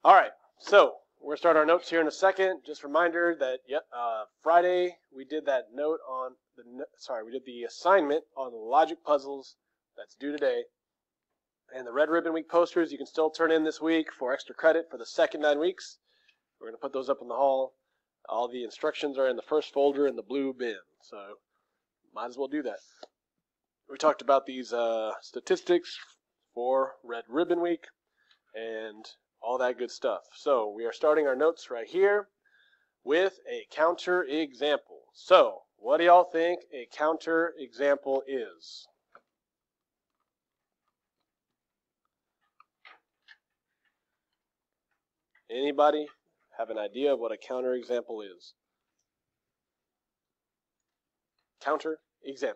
All right, so we're gonna start our notes here in a second. Just a reminder that Friday we did that note on we did the assignment on the logic puzzles that's due today. And the Red Ribbon Week posters you can still turn in this week for extra credit for the second 9 weeks. We're gonna put those up in the hall. All the instructions are in the first folder in the blue bin, so might as well do that. We talked about these statistics for Red Ribbon Week and all that good stuff. So we are starting our notes right here with a counterexample. So what do y'all think a counterexample is? Anybody have an idea of what a counterexample is? Counterexample.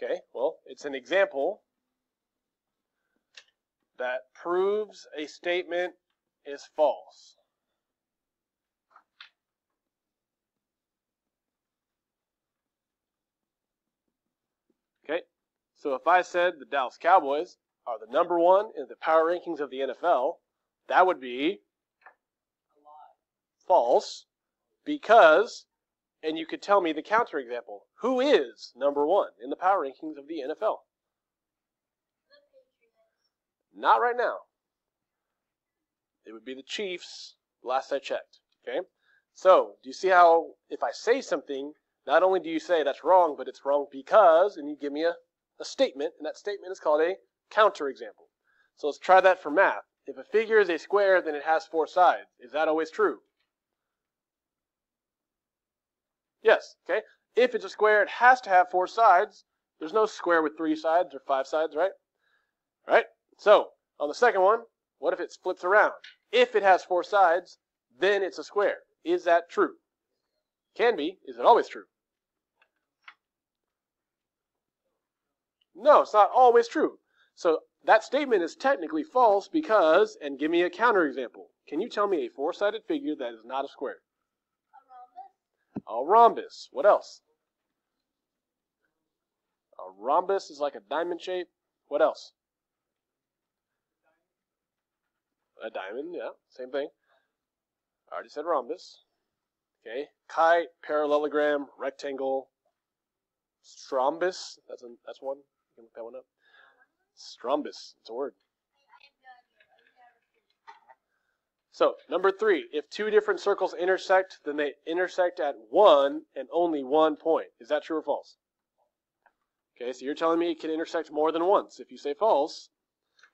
Okay, well, it's an example that proves a statement is false. Okay, so if I said the Dallas Cowboys are the #1 in the power rankings of the NFL, that would be false because, and you could tell me the counterexample. Who is #1 in the power rankings of the NFL? Not right now. It would be the Chiefs, last I checked. Okay? So, do you see how if I say something, not only do you say that's wrong, but it's wrong because, and you give me a statement, and that statement is called a counterexample. So let's try that for math. If a figure is a square, then it has 4 sides. Is that always true? Yes, okay? If it's a square, it has to have 4 sides. There's no square with 3 sides or 5 sides, right? Right? So, on the second one, what if it flips around? If it has 4 sides, then it's a square. Is that true? Can be. Is it always true? No, it's not always true. So, that statement is technically false because, and give me a counterexample. Can you tell me a 4-sided figure that is not a square? A rhombus. What else? A rhombus is like a diamond shape. What else? A diamond, yeah, same thing. I already said rhombus. Okay, kite, parallelogram, rectangle, strombus. That's one. You can look that one up. Strombus. It's a word. So, #3, if 2 different circles intersect, then they intersect at 1 and only 1 point. Is that true or false? Okay, so you're telling me it can intersect more than once. If you say false,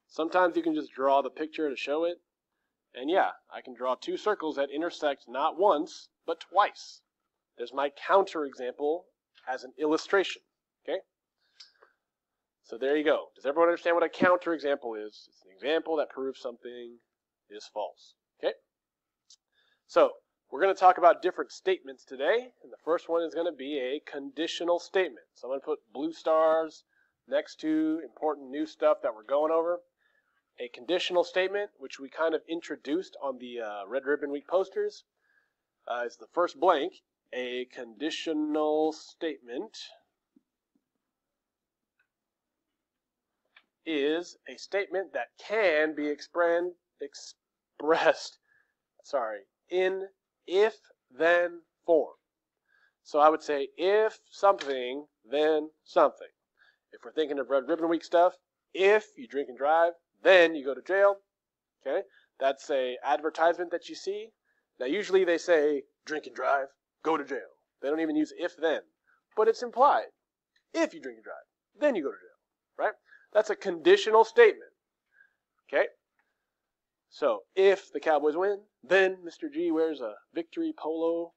sometimes you can just draw the picture to show it. And yeah, I can draw 2 circles that intersect not once, but twice. There's my counterexample as an illustration. Okay? So there you go. Does everyone understand what a counterexample is? It's an example that proves something is false. Okay? So, we're going to talk about different statements today, and the first one is going to be a conditional statement. So I'm going to put blue stars next to important new stuff that we're going over. A conditional statement, which we kind of introduced on the Red Ribbon Week posters, is the first blank. A conditional statement is a statement that can be expressed in if-then form. So I would say if something, then something. If we're thinking of Red Ribbon Week stuff, if you drink and drive, then you go to jail. Okay, that's a advertisement that you see. Now usually they say drink and drive, go to jail. They don't even use if-then, but it's implied. If you drink and drive, then you go to jail. Right? That's a conditional statement. Okay. So, if the Cowboys win, then Mr. G wears a victory polo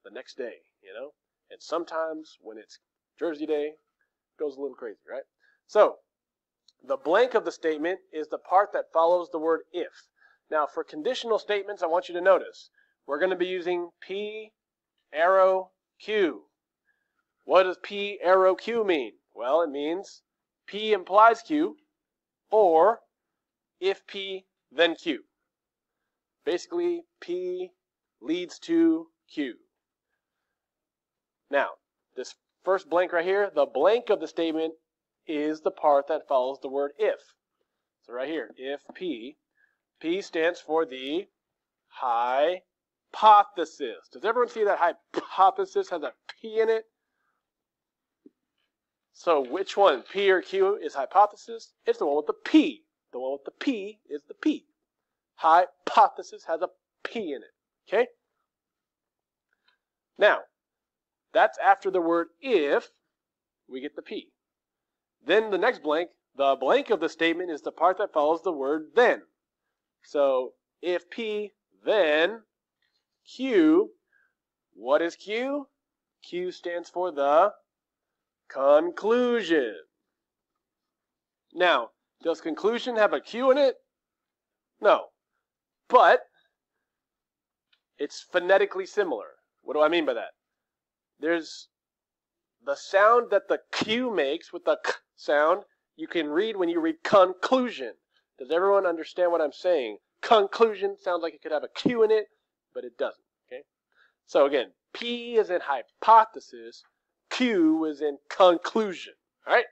the next day, you know? And sometimes, when it's Jersey Day, it goes a little crazy, right? So, the blank of the statement is the part that follows the word if. Now, for conditional statements, I want you to notice, we're going to be using P, arrow, Q. What does P, arrow, Q mean? Well, it means P implies Q, or if P, then Q. Basically, P leads to Q. Now, this first blank right here, the blank of the statement is the part that follows the word if. So right here, if P, P stands for the hypothesis. Does everyone see that hypothesis has a P in it? So which one, P or Q, is hypothesis? It's the one with the P. The one with the P is the P. Hypothesis has a P in it. Okay? Now, that's after the word if, we get the P. Then the next blank, the blank of the statement is the part that follows the word then. So, if P, then Q. What is Q? Q stands for the conclusion. Now, does conclusion have a Q in it? No. But it's phonetically similar. What do I mean by that? There's the sound that the Q makes with the K sound, you can read when you read conclusion. Does everyone understand what I'm saying? Conclusion sounds like it could have a Q in it, but it doesn't. Okay? So again, P is in hypothesis, Q is in conclusion. All right?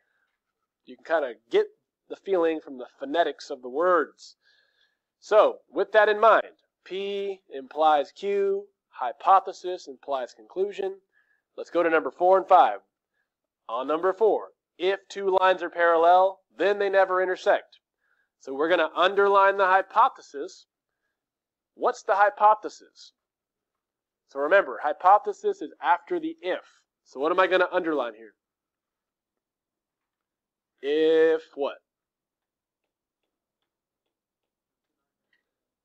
You can kind of get the feeling from the phonetics of the words. So, with that in mind, P implies Q, hypothesis implies conclusion. Let's go to number 4 and 5. On number 4, if two lines are parallel, then they never intersect. So we're going to underline the hypothesis. What's the hypothesis? So remember, hypothesis is after the if. So what am I going to underline here? If what?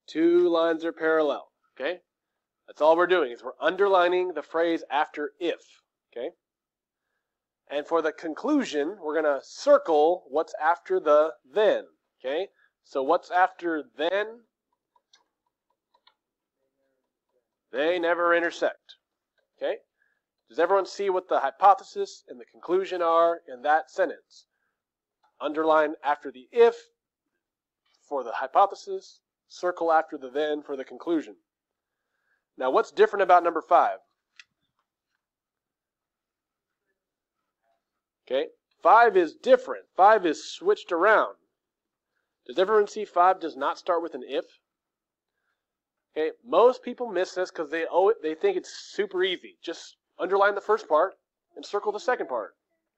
Two lines are parallel. Okay? That's all we're doing, is we're underlining the phrase after if. Okay? And for the conclusion, we're going to circle what's after the then. Okay? So what's after then? They never intersect. Okay? Does everyone see what the hypothesis and the conclusion are in that sentence? Underline after the if for the hypothesis, circle after the then for the conclusion. Now, what's different about number 5? Okay, 5 is different. 5 is switched around. Does everyone see 5 does not start with an if? Okay, most people miss this because they think it's super easy. Just underline the first part and circle the second part.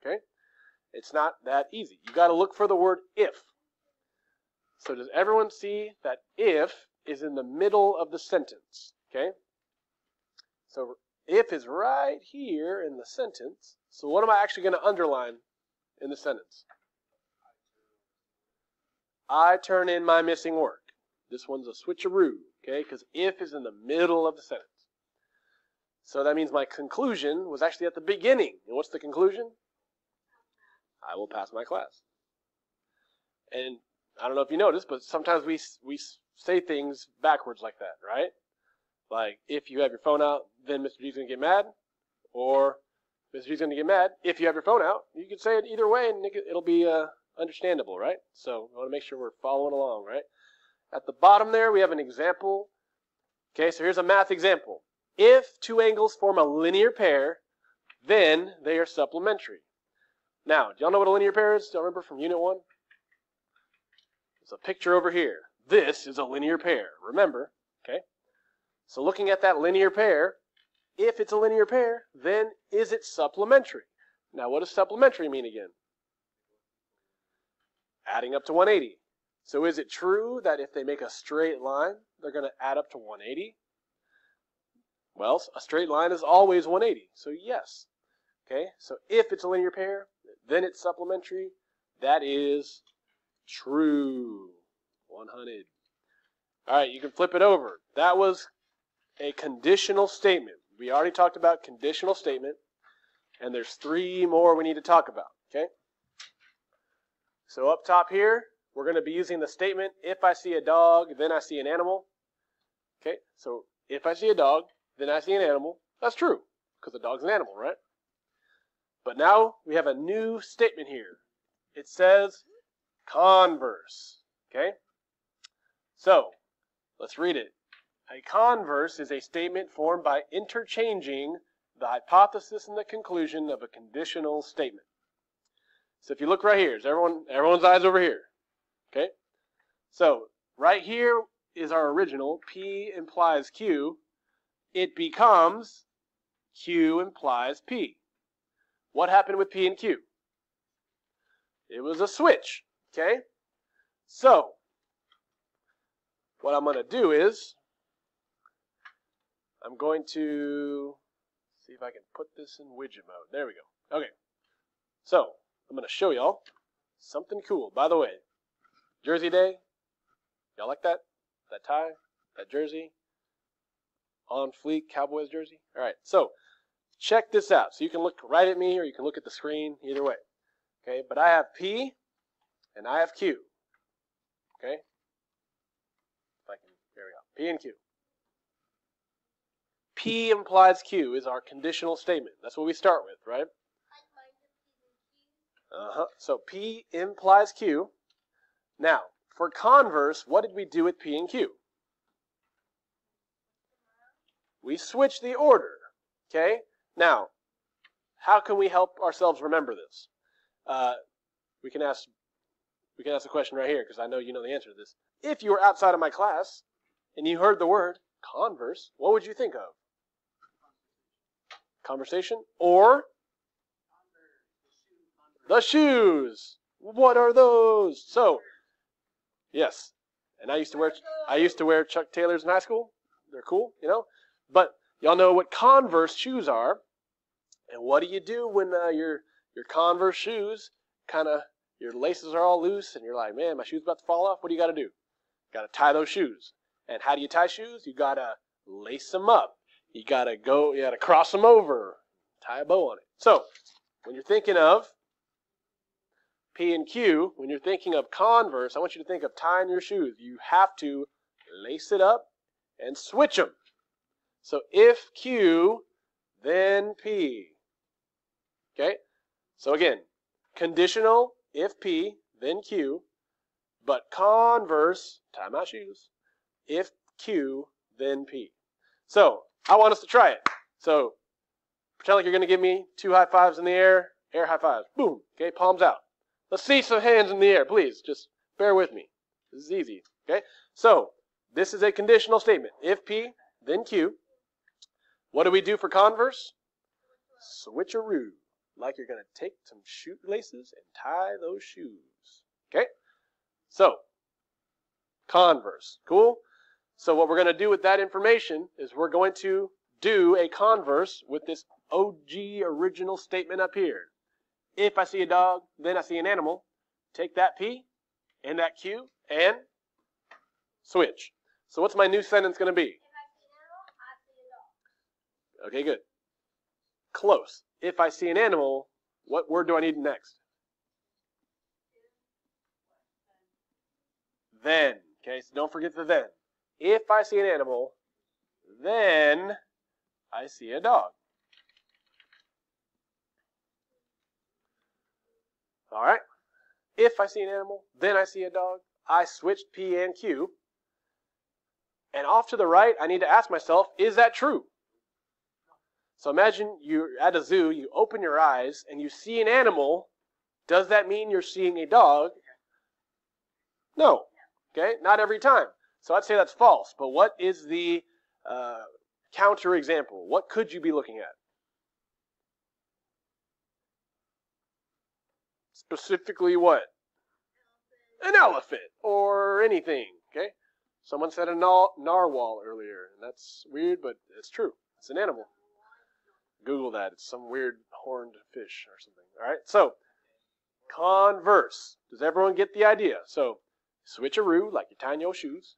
Okay, it's not that easy. You got to look for the word if. So does everyone see that if is in the middle of the sentence? Okay, so if is right here in the sentence. So what am I actually going to underline in the sentence? I turn in my missing work. This one's a switcheroo, okay? Because if is in the middle of the sentence. So that means my conclusion was actually at the beginning. And what's the conclusion? I will pass my class. And I don't know if you noticed, but sometimes we say things backwards like that, right? Like, if you have your phone out, then Mr. G's going to get mad. Or Mr. G's going to get mad. If you have your phone out, you can say it either way, and it'll be understandable, right? So we want to make sure we're following along, right? At the bottom there, we have an example. Okay, so here's a math example. If two angles form a linear pair, then they are supplementary. Now, do y'all know what a linear pair is? Do y'all remember from Unit 1? There's a picture over here. This is a linear pair. Remember, okay? So looking at that linear pair, if it's a linear pair, then is it supplementary? Now, what does supplementary mean again? Adding up to 180. So is it true that if they make a straight line, they're going to add up to 180? Well, a straight line is always 180, so yes. Okay, so if it's a linear pair, then it's supplementary. That is true. 100. All right, you can flip it over. That was a conditional statement. We already talked about conditional statement, and there's 3 more we need to talk about, okay? So up top here, we're going to be using the statement, if I see a dog, then I see an animal. Okay, so if I see a dog, then I see an animal. That's true, because a dog's an animal, right? But now we have a new statement here. It says converse, okay? So, let's read it. A converse is a statement formed by interchanging the hypothesis and the conclusion of a conditional statement. So if you look right here, is everyone's eyes over here. Okay? So right here is our original. P implies Q. It becomes Q implies P. What happened with P and Q? It was a switch. Okay? So what I'm going to do is I'm going to see if I can put this in widget mode. There we go. Okay. So I'm going to show y'all something cool. By the way, Jersey Day. Y'all like that? That tie? That jersey? On fleek Cowboys jersey? All right. So check this out. So you can look right at me or you can look at the screen. Either way. Okay. But I have P and I have Q. Okay. If I can. There we go. P and Q. P implies Q is our conditional statement. That's what we start with, right? So P implies Q. Now, for converse, what did we do with P and Q? We switched the order. Okay? Now, how can we help ourselves remember this? We can ask the question right here because I know you know the answer to this. If you were outside of my class and you heard the word converse, what would you think of? Conversation or the shoes. What are those? So, yes. And I used to wear Chuck Taylors in high school. They're cool, you know. But y'all know what Converse shoes are. And what do you do when your Converse shoes your laces are all loose and you're like, man, my shoe's about to fall off? What do you got to do? Got to tie those shoes. And how do you tie shoes? You got to lace them up. You got to cross them over, tie a bow on it. So, when you're thinking of P and Q, when you're thinking of converse, I want you to think of tying your shoes. You have to lace it up and switch them. So, if Q, then P. Okay? So again, conditional, if P, then Q, but converse, tie my shoes, if Q, then P. So, I want us to try it. So, pretend like you're going to give me 2 high fives in the air high fives. Boom. Okay, palms out. Let's see some hands in the air, please. Just bear with me. This is easy. Okay, so this is a conditional statement. If P, then Q. What do we do for converse? Switcheroo. Like you're going to take some shoelaces and tie those shoes. Okay, so converse. Cool? So what we're going to do with that information is we're going to do a converse with this OG original statement up here. If I see a dog, then I see an animal. Take that P and that Q and switch. So what's my new sentence going to be? If I see an animal, I see a dog. Okay, good. Close. If I see an animal, what word do I need next? Then. Okay, so don't forget the then. If I see an animal, then I see a dog. All right. If I see an animal, then I see a dog. I switched P and Q. And off to the right, I need to ask myself, is that true? So imagine you're at a zoo, you open your eyes, and you see an animal. Does that mean you're seeing a dog? No. Okay, not every time. So I'd say that's false. But what is the counterexample? What could you be looking at? Specifically what? An elephant or anything. Okay. Someone said a narwhal earlier, and that's weird, but it's true. It's an animal. Google that. It's some weird horned fish or something. All right. So converse. Does everyone get the idea? So switcheroo, like you're tying your shoes.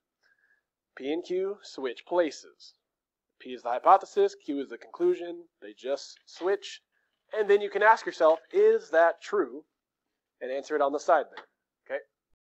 P and Q switch places. P is the hypothesis, Q is the conclusion. They just switch. And then you can ask yourself, is that true? And answer it on the side there.